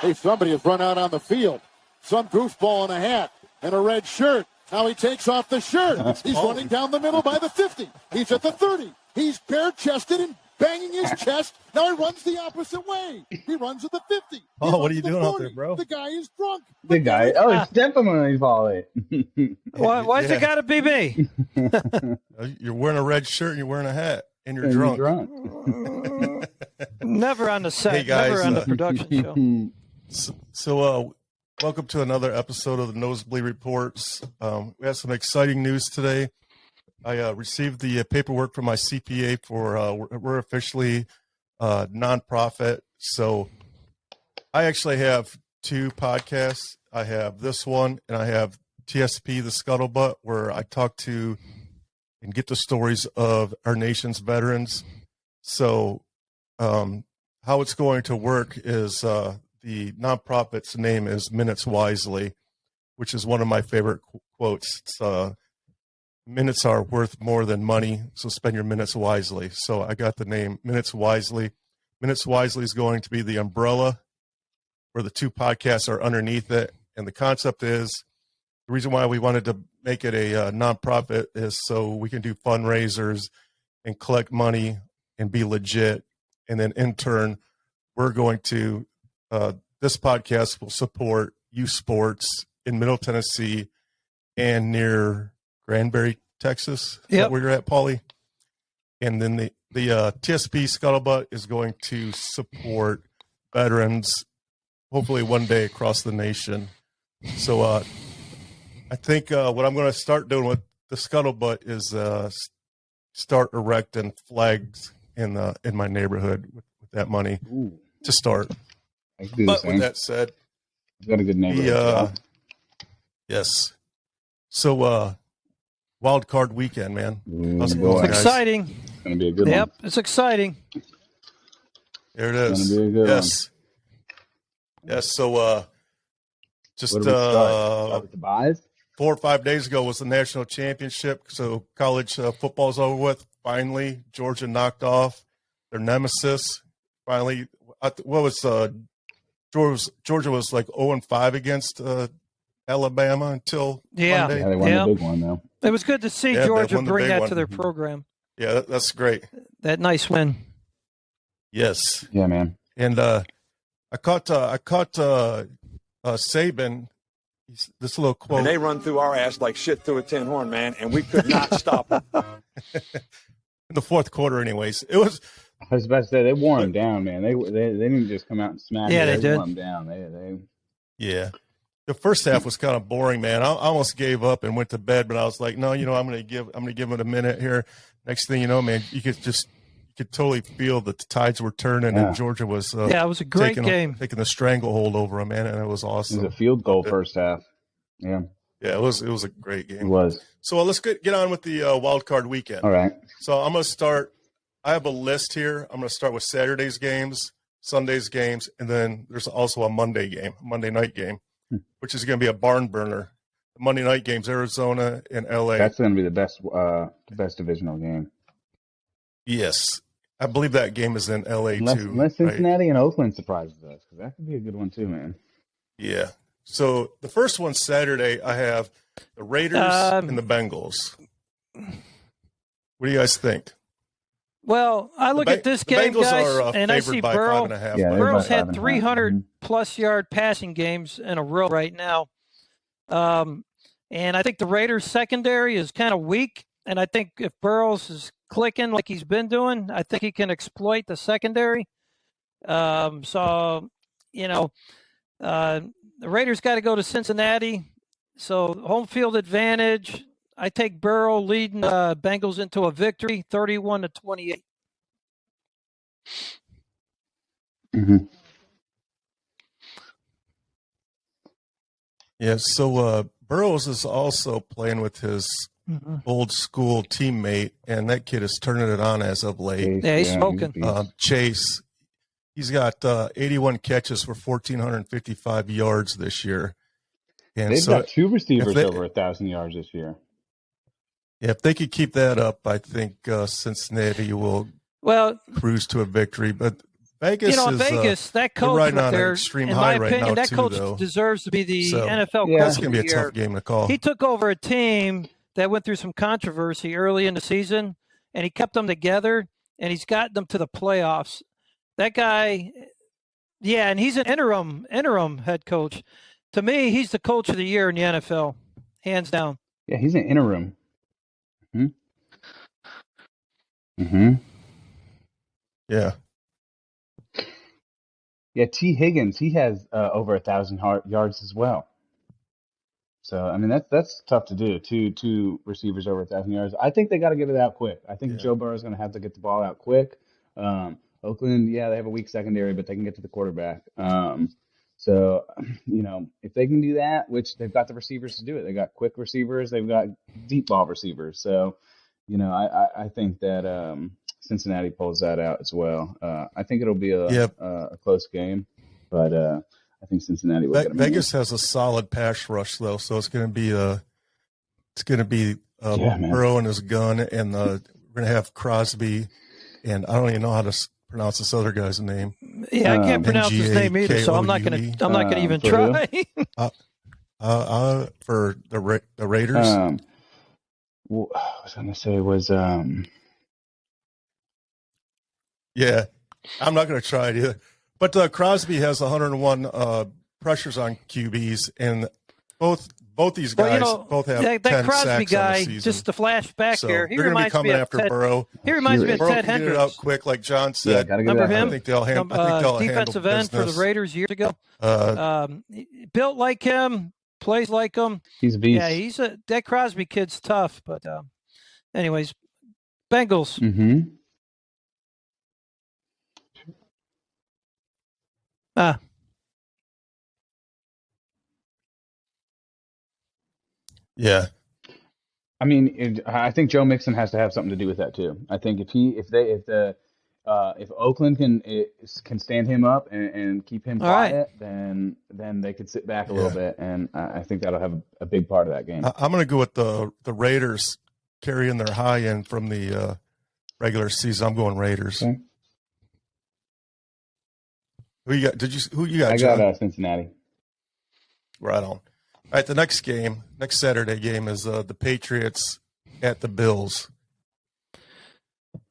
Hey, somebody has run out on the field. Some goofball in a hat and a red shirt. Now he takes off the shirt. He's running down the middle by the 50. He's at the 30. He's bare-chested and banging his chest. Now he runs the opposite way. He runs at the 50. Oh, what are you doing out there, bro? The guy is drunk. The guy. Oh, it's definitely Polly. Why's it got to be me? You're wearing a red shirt and you're wearing a hat and you're drunk. Never on the set. Hey guys, never on the production show. So, welcome to another episode of the Nosebleed Reports. We have some exciting news today. I received the paperwork from my CPA for we're officially nonprofit. So I actually have two podcasts. I have this one and I have TSP, the Scuttlebutt, where I talk to and get the stories of our nation's veterans. So how it's going to work is the nonprofit's name is Minutes Wisely, which is one of my favorite quotes. It's, minutes are worth more than money, so spend your minutes wisely. So I got the name Minutes Wisely. Minutes Wisely is going to be the umbrella where the two podcasts are underneath it. And the concept is, the reason why we wanted to make it a nonprofit is so we can do fundraisers and collect money and be legit. And then in turn, we're going to, this podcast will support youth sports in Middle Tennessee and near Granbury, Texas. Is that where you're at, Paulie? And then the TSP Scuttlebutt is going to support veterans, hopefully one day across the nation. So I think what I'm going to start doing with the Scuttlebutt is start erecting flags in my neighborhood with that money. Ooh. To start. But with that said, you've got a good neighborhood. Yes. So wild card weekend, man. It's exciting. It's going to be a good one. Yep, it's exciting. There it is. It's going to be a good one. Yes. So just Start with the buys? 4 or 5 days ago was the national championship. So college football's over with. Finally, Georgia knocked off their nemesis. Finally, what was Georgia was like 0-5 against Alabama until Monday. Yeah, they won the big one though. It was good to see Georgia bring that to their program. Yeah, that's great. That nice win. Yes. Yeah, man. And I caught Saban. This little quote. And they run through our ass like shit through a tin horn, man, and we could not stop them. In the fourth quarter, anyways, it was. I was about to say they wore him down, man. They didn't just come out and smack. Yeah, him. they did. Wore him down. Yeah. The first half was kind of boring, man. I almost gave up and went to bed, but I was like, no, I'm going to give it a minute here. Next thing you know, man, you could totally feel that the tides were turning, and Georgia was. It was a great game. Taking the stranglehold over them, man, and it was awesome. It was a field goal first half. Yeah. Yeah, it was a great game. It was. So let's get on with the wild card weekend. All right. So I'm going to start. I have a list here. I'm going to start with Saturday's games, Sunday's games, and then there's also a Monday night game, which is going to be a barn burner. The Monday night games, Arizona and LA. That's going to be the best divisional game. Yes. I believe that game is in LA too. Unless Cincinnati and Oakland surprises us, because that could be a good one too, man. Yeah. So the first one Saturday, I have the Raiders and the Bengals. What do you guys think? Well, I look at this game, guys, and I see Burrow. Burrow's had 300-plus yard passing games in a row right now. And I think the Raiders' secondary is kind of weak. And I think if Burrows is clicking like he's been doing, I think he can exploit the secondary. The Raiders got to go to Cincinnati. So home field advantage. I take Burrow leading Bengals into a victory, 31-28. Mm-hmm. Yeah, so Burrows is also playing with his old school teammate, and that kid is turning it on as of late. Yeah, he's smoking. Chase, he's got 81 catches for 1,455 yards this year. And they've got two receivers over 1,000 yards this year. Yeah, if they could keep that up, I think Cincinnati will cruise to a victory. But Vegas Vegas, that coach right right on there, an extreme in high my right opinion, now, that too, coach though. deserves to be the NFL coach That's of going the to be a year. tough game to call. He took over a team that went through some controversy early in the season, and he kept them together, and he's got them to the playoffs. That guy, yeah, and he's an interim head coach. To me, he's the coach of the year in the NFL, hands down. Yeah, he's an interim. Mm-hmm. Yeah. Yeah, T. Higgins, he has over 1,000 yards as well. So I mean that's tough to do. Two receivers over 1,000 yards. I think they got to get it out quick. I think Joe Burrow is going to have to get the ball out quick. Oakland, yeah, they have a weak secondary, but they can get to the quarterback. So if they can do that, which they've got the receivers to do it. They got quick receivers. They've got deep ball receivers. So I think that Cincinnati pulls that out as well. I think it'll be a close game, but I think Cincinnati will get them. Vegas has a solid pass rush though, so it's going to be Burrow and his gun, and we're going to have Crosby, and I don't even know how to pronounce this other guy's name. Yeah, I can't pronounce his name either, so I'm not going to even try. For the Raiders. Well, I was going to say was yeah, I'm not going to try it either. But Crosby has 101 pressures on QBs, and both these guys both have that 10 Crosby sacks guy, on the season. just the flashback here. He they're going to be coming after Burrow. He reminds me of Burrow Ted can Hendricks. Get it out quick, like John said. Yeah, remember him? I think they'll handle defensive end for the Raiders years ago. Built like him, plays like him. He's a beast. Yeah, that Crosby kid's tough. But anyways, Bengals. Mm-hmm. Yeah. I mean, I think Joe Mixon has to have something to do with that too. I think if Oakland can stand him up and keep him quiet, then they could sit back a little bit, and I think that'll have a big part of that game. I'm going to go with the Raiders carrying their high end from the regular season. I'm going Raiders. Okay. Who you got? Who you got? I John? got Cincinnati. Right on. All right, the next Saturday game is the Patriots at the Bills.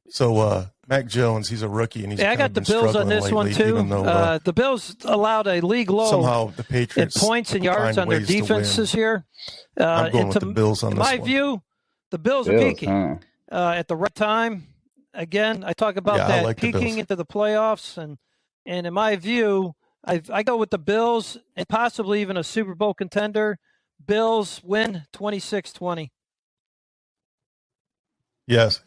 So Mac Jones, he's a rookie, and he's I got the Bills on this one too. Though, the Bills allowed a league low somehow the Patriots in points and yards on their defense this year. I'm going with the Bills on this one. In my view, the Bills are peaking at the right time. Again, I talk about that like peaking into the playoffs, and in my view, I go with the Bills and possibly even a Super Bowl contender. Bills win 26-20. Yes.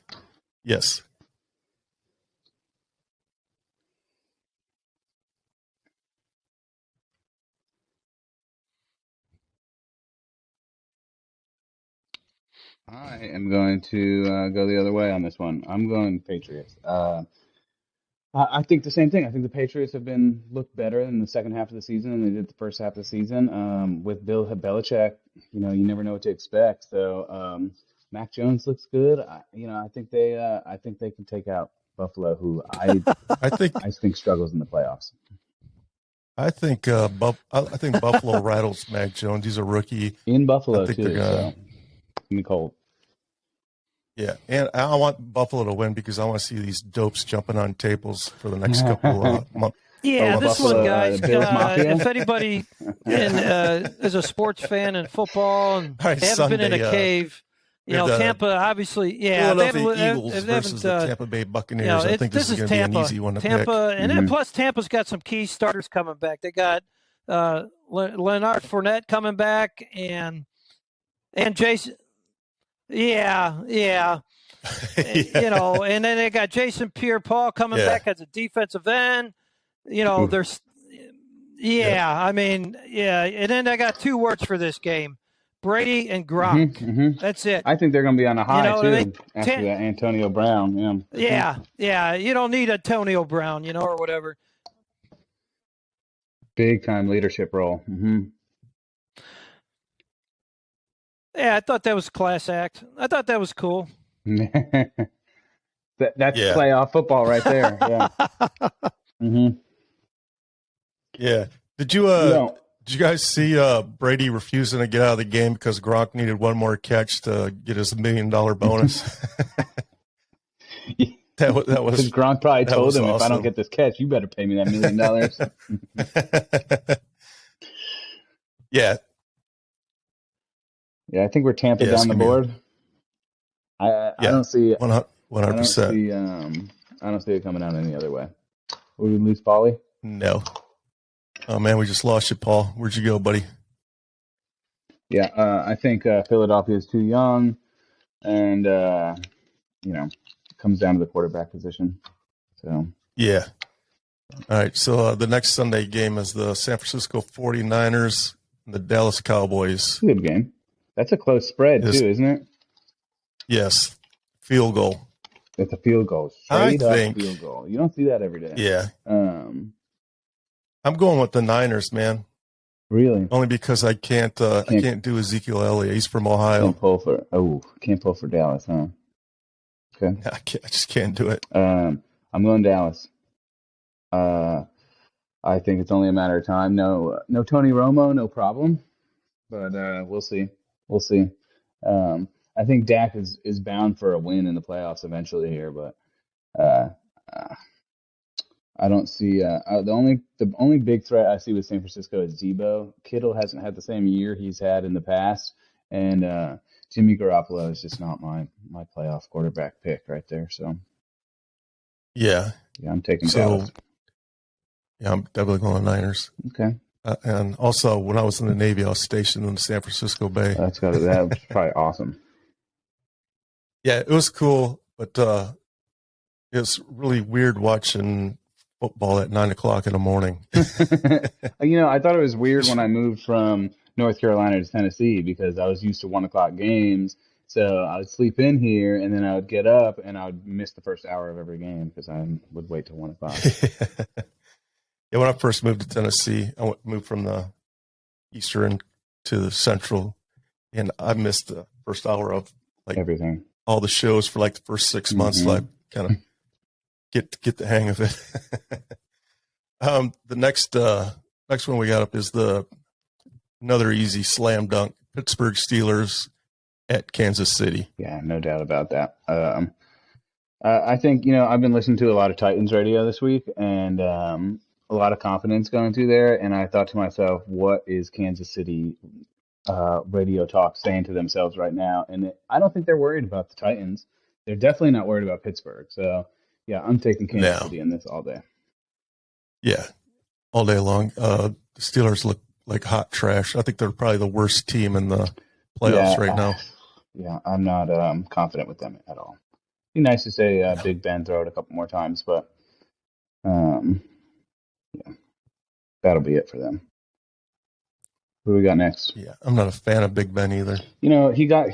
I am going to go the other way on this one. I'm going Patriots. I think the same thing. I think the Patriots have looked better in the second half of the season than they did the first half of the season. With Bill Belichick, you never know what to expect. So Mac Jones looks good. I think they can take out Buffalo, who I think struggles in the playoffs. I think Buffalo rattles Mac Jones. He's a rookie in Buffalo too. So cold. Yeah, and I want Buffalo to win because I want to see these dopes jumping on tables for the next couple of months. Yeah, this Buffalo, one, guys. If anybody is a sports fan in football and they haven't been in a cave, Tampa, obviously, Philadelphia Eagles versus the Tampa Bay Buccaneers. I think this is going to be an easy one to pick. And then plus Tampa's got some key starters coming back. They got Leonard Fournette coming back and Jason. Yeah. And then they got Jason Pierre-Paul coming back as a defensive end. There's I mean, and then I got two words for this game. Brady and Gronk. Mm-hmm. That's it. I think they're going to be on a high too after that Antonio Brown. Yeah. You don't need Antonio Brown, or whatever. Big time leadership role. Mm-hmm. Yeah, I thought that was a class act. I thought that was cool. That's playoff football right there. Yeah. Mm-hmm. Yeah. Did you guys see Brady refusing to get out of the game because Gronk needed one more catch to get his $1 million bonus? That was because Gronk probably told him, awesome. if I don't get this catch, you better pay me that $1 million. Yeah. Yeah, I think we're Tampa down the board. I don't see 100%. I don't see it coming out any other way. Will we lose Paulie? No. Oh man, we just lost you, Paul. Where'd you go, buddy? Yeah, I think Philadelphia is too young, and it comes down to the quarterback position. So yeah. All right. So the next Sunday game is the San Francisco 49ers and the Dallas Cowboys. Good game. That's a close spread too, isn't it? Yes. Field goal. It's a field goal. Straight up field goal. You don't see that every day. Yeah. I'm going with the Niners, man. Really? Only because I can't do Ezekiel Elliott. He's from Ohio. Can't pull for Dallas, huh? Okay. I just can't do it. I'm going Dallas. I think it's only a matter of time. No Tony Romo, no problem. But we'll see. We'll see. I think Dak is bound for a win in the playoffs eventually here, but I don't see the only big threat I see with San Francisco is Debo. Kittle hasn't had the same year he's had in the past, and Jimmy Garoppolo is just not my playoff quarterback pick right there. So yeah, I'm taking Dallas. Yeah, I'm definitely going Niners. Okay. And also, when I was in the Navy, I was stationed in the San Francisco Bay. That was probably awesome. Yeah, it was cool, but it was really weird watching football at 9:00 in the morning. I thought it was weird when I moved from North Carolina to Tennessee because I was used to 1:00 games. So I would sleep in here, and then I would get up, and I would miss the first hour of every game because I would wait till 1:00. Yeah, when I first moved to Tennessee, I moved from the Eastern to the Central, and I missed the first hour of everything, all the shows for the first 6 months. Mm-hmm. So I kind of get the hang of it. The next one we got up is another easy slam dunk: Pittsburgh Steelers at Kansas City. Yeah, no doubt about that. I think I've been listening to a lot of Titans radio this week, and a lot of confidence going through there, and I thought to myself, what is Kansas City radio talk saying to themselves right now? And I don't think they're worried about the Titans. They're definitely not worried about Pittsburgh. So, yeah, I'm taking Kansas City in this all day. Yeah, all day long. The Steelers look like hot trash. I think they're probably the worst team in the playoffs right now. Yeah, I'm not confident with them at all. Be nice to say Big Ben throw it a couple more times, but yeah, that'll be it for them. Who do we got next? Yeah, I'm not a fan of Big Ben either. He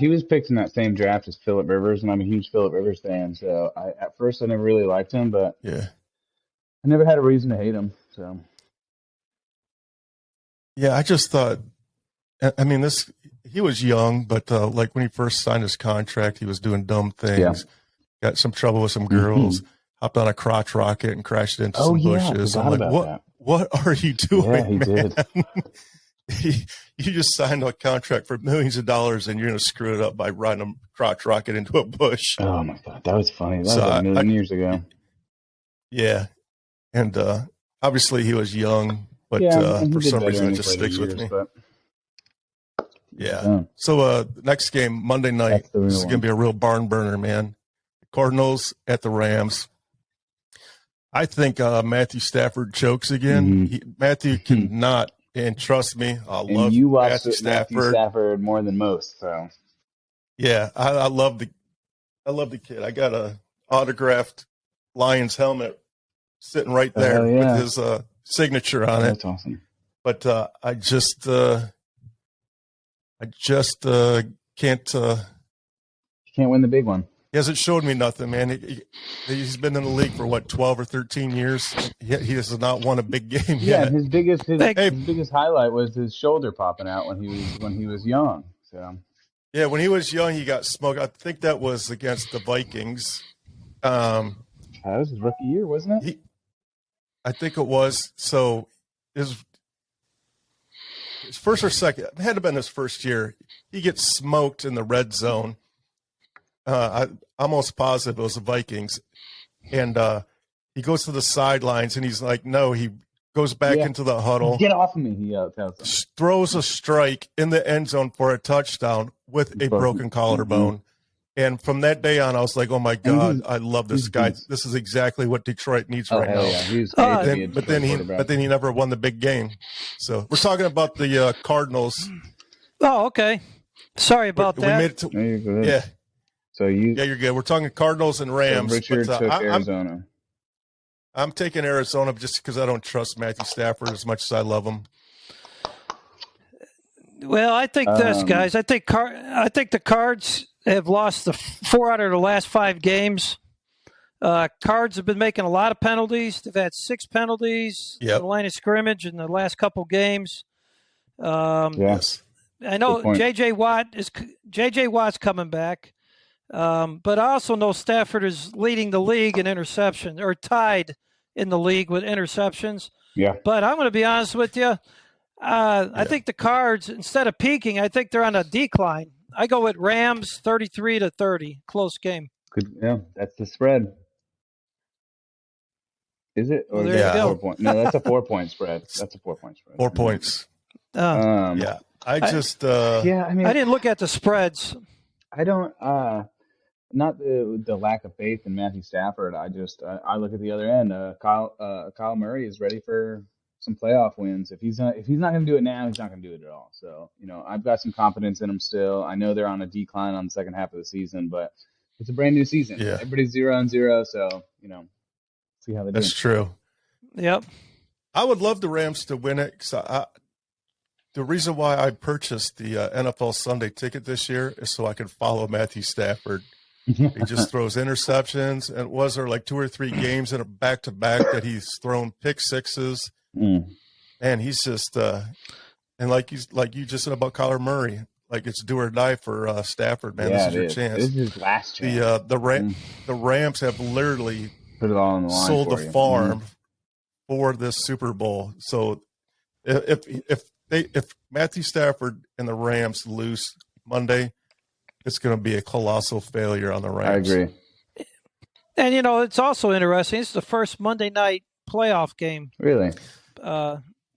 was picked in that same draft as Phillip Rivers, and I'm a huge Phillip Rivers fan. So at first I never really liked him, but yeah, I never had a reason to hate him. So yeah, I just thought, he was young, but when he first signed his contract, he was doing dumb things. Yeah. Got some trouble with some girls. Mm-hmm. Hopped on a crotch rocket and crashed into some bushes. I'm like, what are you doing? Yeah, he man? did. You just signed a contract for millions of dollars, and you're going to screw it up by riding a crotch rocket into a bush. Oh my God, that was funny. That was a million years ago. Yeah, and obviously he was young, but for some reason it just sticks with me. But... Yeah. So next game, Monday night, this is going to be a real barn burner, man. Cardinals at the Rams. I think Matthew Stafford chokes again. Mm-hmm. Matthew cannot, and trust me, I love Matthew Stafford more than most. So, yeah, I love the kid. I got a autographed Lions helmet sitting right there with his signature on it. That's awesome. But I just can't. You can't win the big one. He hasn't showed me nothing, man. He's been in the league for 12 or 13 years. He has not won a big game yet. His biggest highlight was his shoulder popping out when he was young. So yeah, when he was young, he got smoked. I think that was against the Vikings. That was his rookie year, wasn't it? I think it was. So his first or second, it had to have been his first year. He gets smoked in the red zone. I'm almost positive it was the Vikings. And he goes to the sidelines, and he's like, no, he goes back into the huddle. Get off of me, he tells them. Throws a strike in the end zone for a touchdown with a broken collarbone. And from that day on, I was like, oh, my God, I love this guy. This is exactly what Detroit needs right now. Yeah. But then he never won the big game. So we're talking about the Cardinals. Oh, okay. Sorry about that. We made it No, you're good. yeah. So you're good. We're talking Cardinals and Rams. So Richard took Arizona. I'm taking Arizona just because I don't trust Matthew Stafford as much as I love him. Well, I think this, guys. I think the Cards have lost the 4 out of the last 5 games. Cards have been making a lot of penalties. They've had 6 penalties in the line of scrimmage in the last couple games. Yes, I know J.J. Watt's coming back, but I also know Stafford is leading the league in interceptions, or tied in the league with interceptions. Yeah. But I'm going to be honest with you. I think the Cards, instead of peaking, I think they're on a decline. I go with Rams 33-30, close game. Good. Yeah, that's the spread. Is it? Or Well, there you go. 4 point? No, that's a 4-point spread. That's a 4-point spread. 4 points. Yeah. I mean, I didn't look at the spreads. I don't. Not the lack of faith in Matthew Stafford. I look at the other end. Kyle Murray is ready for some playoff wins. If he's not going to do it now, he's not going to do it at all. So I've got some confidence in him still. I know they're on a decline on the second half of the season, but it's a brand new season. Yeah. Everybody's 0-0, so see how they do. That's true. Yep. I would love the Rams to win it. The reason why I purchased the NFL Sunday ticket this year is so I can follow Matthew Stafford. He just throws interceptions, and was there like 2 or 3 games in a back-to-back that he's thrown pick sixes, and he's just and like you just said about Kyler Murray, like it's do or die for Stafford, man. Yeah, this is your chance. This is his last chance. The Rams have literally put it all on the line. Sold for the you. farm for this Super Bowl. So if Matthew Stafford and the Rams lose Monday, it's going to be a colossal failure on the Rams. I agree. And it's also interesting. It's the first Monday night playoff game. Really?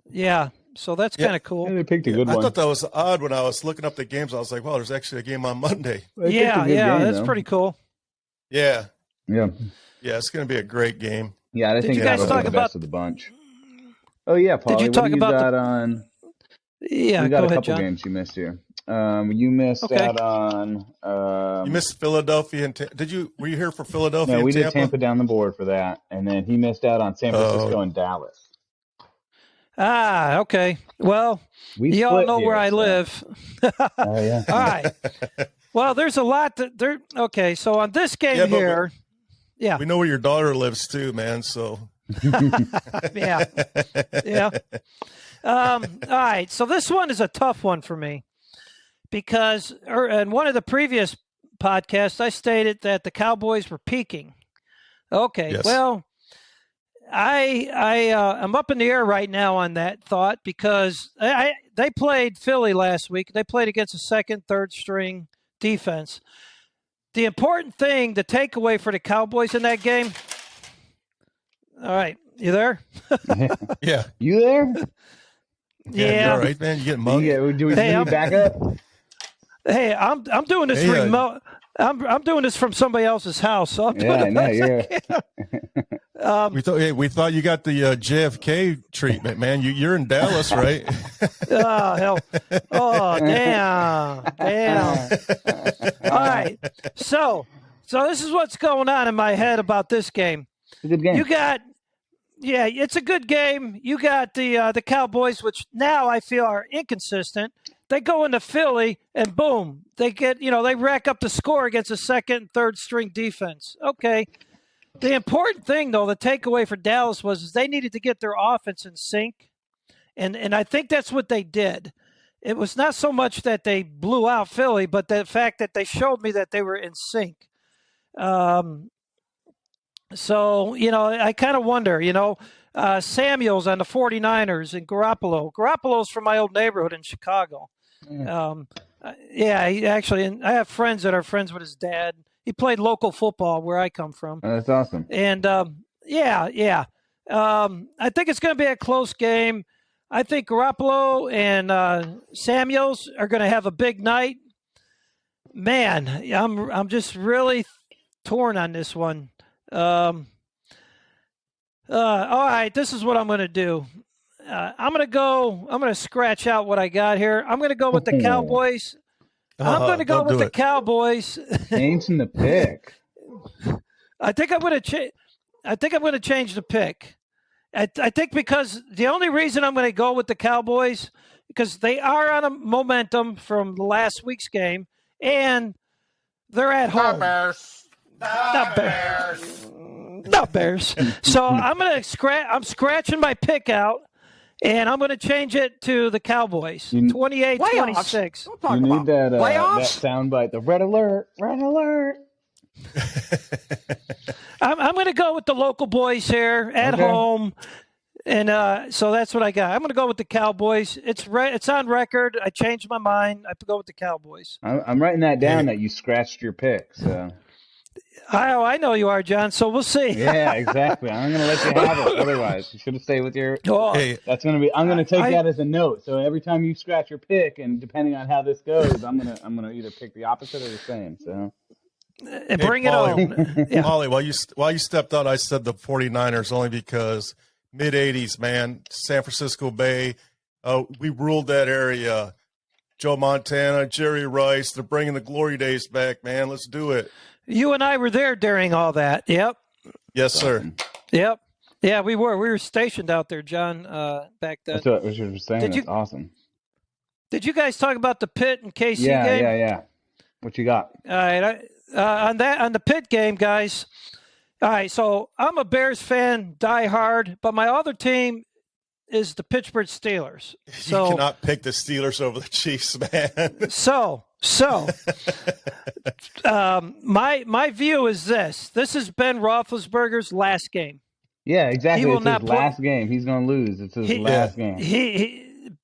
Yeah. So that's kind of cool. Yeah, they picked a good one. I thought that was odd when I was looking up the games. I was like, well, there's actually a game on Monday. Yeah, that's pretty cool. Yeah. Yeah. Yeah, it's going to be a great game. Yeah, I think you guys talk the about best of the bunch. Oh yeah, Paulie. Did you talk about got on? Yeah, we got go a ahead, couple John. games you missed here. You missed out on. You missed Philadelphia and were you here for Philadelphia? No, we and did Tampa down the board for that, and then he missed out on San Francisco and Dallas. Ah, okay. Well, you all know where I live. Oh yeah. All right. Well, there's a lot there. Okay, so on this game here, we know where your daughter lives too, man. So. yeah. All right. So this one is a tough one for me because in one of the previous podcasts, I stated that the Cowboys were peaking. Okay. Yes. Well, I'm up in the air right now on that thought because they played Philly last week. They played against a second, third string defense. The important thing, the takeaway for the Cowboys in that game. All right, you there? Yeah, you there? Yeah. You all right, man. You getting mugged? Do we back up? Hey, I'm doing this remote. I'm doing this from somebody else's house, so I'm doing we thought you got the JFK treatment, man. You're in Dallas, right? Oh hell! Oh damn! All right, so this is what's going on in my head about this game. It's a good game. It's a good game. You got the Cowboys, which now I feel are inconsistent. They go into Philly and boom, they get they rack up the score against a second and third string defense. Okay. The important thing, though, the takeaway for Dallas was they needed to get their offense in sync, and I think that's what they did. It was not so much that they blew out Philly, but the fact that they showed me that they were in sync. So, I kind of wonder, Samuels on the 49ers and Garoppolo. Garoppolo's from my old neighborhood in Chicago. He actually, and I have friends that are friends with his dad. He played local football where I come from. Oh, that's awesome. And I think it's going to be a close game. I think Garoppolo and Samuels are going to have a big night. Man, I'm just really torn on this one. All right, this is what I'm going to do. I'm going to scratch out what I got here. I'm going to go with the Cowboys. I'm going to go with the Cowboys. Changing the pick. I think I'm going to change the pick. I think because the only reason I'm going to go with the Cowboys because they are on a momentum from last week's game, and they're at home. Not Bears. So I'm scratching my pick out, and I'm going to change it to the Cowboys. 28-26. You need that soundbite. The red alert. I'm going to go with the local boys here at home, and so that's what I got. I'm going to go with the Cowboys. It's on record. I changed my mind. I go with the Cowboys. I'm writing that down that you scratched your pick. So I know you are, John. So we'll see. Yeah, exactly. I'm going to let you have it. Otherwise, you should have stayed with your. That's going to be. I'm going to take that as a note. So every time you scratch your pick, and depending on how this goes, I'm going to either pick the opposite or the same. So. And bring it on. Yeah. Molly, while you stepped out, I said the 49ers only because mid-'80s, man, San Francisco Bay, we ruled that area. Joe Montana, Jerry Rice, they're bringing the glory days back, man. Let's do it. You and I were there during all that. Yep. Yes, sir. Yep. Yeah, we were. We were stationed out there, John, back then. That's what you were saying. That's awesome. Did you guys talk about the Pitt and KC game? Yeah. What you got? All right. On the Pitt game, guys. All right, so I'm a Bears fan, die hard, but my other team is the Pittsburgh Steelers. So, you cannot pick the Steelers over the Chiefs, man. So my view is this. This is Ben Roethlisberger's last game. Yeah, exactly. It's his last game. He's going to lose. It's his last game.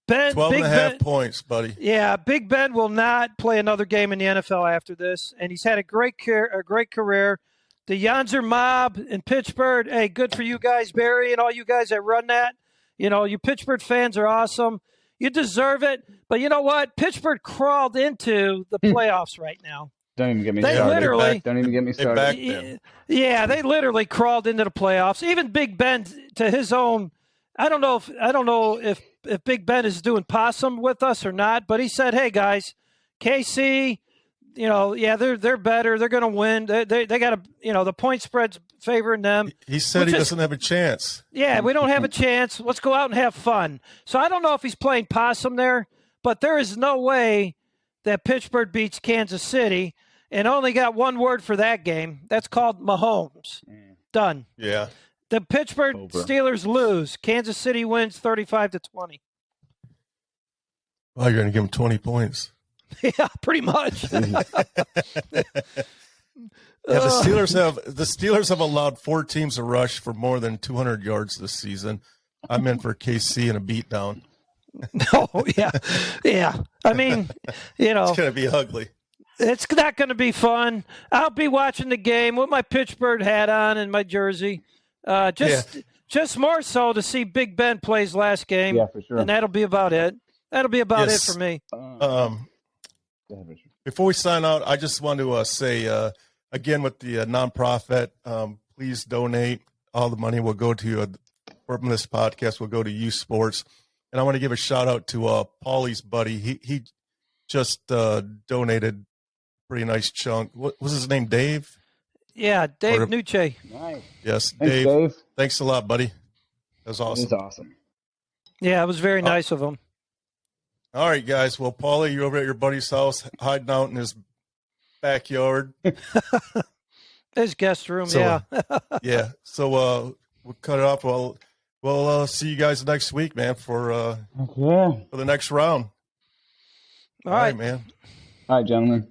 Ben, 12.5 points, buddy. Yeah, Big Ben will not play another game in the NFL after this, and he's had a great career. The Yonzer mob in Pittsburgh, hey, good for you guys, Barry, and all you guys that run that. You know, you Pittsburgh fans are awesome. You deserve it, but you know what? Pittsburgh crawled into the playoffs right now. Don't even get me started. Don't even get me started. Yeah, they literally crawled into the playoffs. Even Big Ben, to his own. I don't know if Big Ben is doing possum with us or not, but he said, "Hey guys, KC, they're better. They're going to win. They got the point spread's favoring them." He said he doesn't have a chance. Yeah, we don't have a chance. Let's go out and have fun. So I don't know if he's playing possum there, but there is no way that Pittsburgh beats Kansas City, and only got one word for that game. That's called Mahomes. Done. Yeah. The Pittsburgh Steelers lose. Kansas City wins 35-20. Wow, you're going to give them 20 points. Yeah, pretty much. The Steelers have allowed 4 teams to rush for more than 200 yards this season. I'm in for KC and a beatdown. Oh, yeah. I mean, it's going to be ugly. It's not going to be fun. I'll be watching the game with my Pittsburgh hat on and my jersey. Just more so to see Big Ben play his last game. Yeah, for sure. And that'll be about it. That'll be about it for me. Before we sign out, I just want to say, again, with the nonprofit, please donate. All the money will go to, from this podcast, will go to youth sports. And I want to give a shout out to Paulie's buddy. He just donated a pretty nice chunk. What was his name, Dave? Yeah, Dave Nuche. Nice. Yes, Thanks, Dave. Thanks a lot, buddy. That was awesome. It was awesome. Yeah, it was very nice of him. All right, guys. Well, Paulie, you're over at your buddy's house, hiding out in his backyard. His guest room, yeah. Yeah. So we'll cut it off. We'll see you guys next week, man, for the next round. All right, man. All right, gentlemen.